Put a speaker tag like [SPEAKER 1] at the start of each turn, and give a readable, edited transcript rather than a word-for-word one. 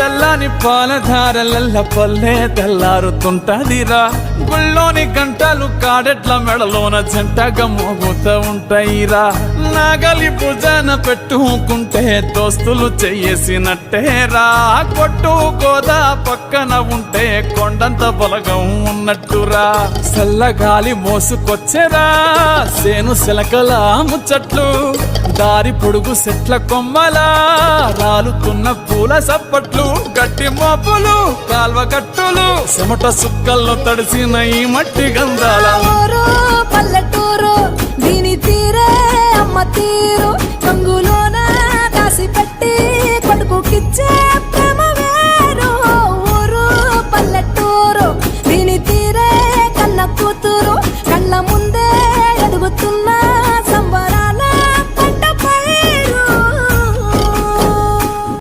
[SPEAKER 1] తెల్లని పాలధారలల్ల పల్లె తెల్లారుతుంటదిరా గుళ్ళోని గంటలు కాడెట్ల మెడలోన జంటగా మోగుతూ ఉంటాయిరా నాగలి భుజాన పెట్టుకుంటే దోస్తులు చెయ్యేసినట్టేరా కొట్టు గోదా పక్కన ఉంటే కొండంత బలగం ఉన్నట్టురా చల్లగాలి మోసుకొచ్చెరా సేను శిలకల ముచ్చట్లు దారి పొడుగు చెట్ల కొమ్మలా రాలుతున్న పూల సప్పట్లు గట్టి మోపులు కాల్వ కట్టులు చెమట సుక్కల్లో తడిసిన ఈ మట్టి గంధాల
[SPEAKER 2] ఊరు పల్లెటూరు దీని తీరే అమ్మ తీరు రంగులోన దాసి పెట్టి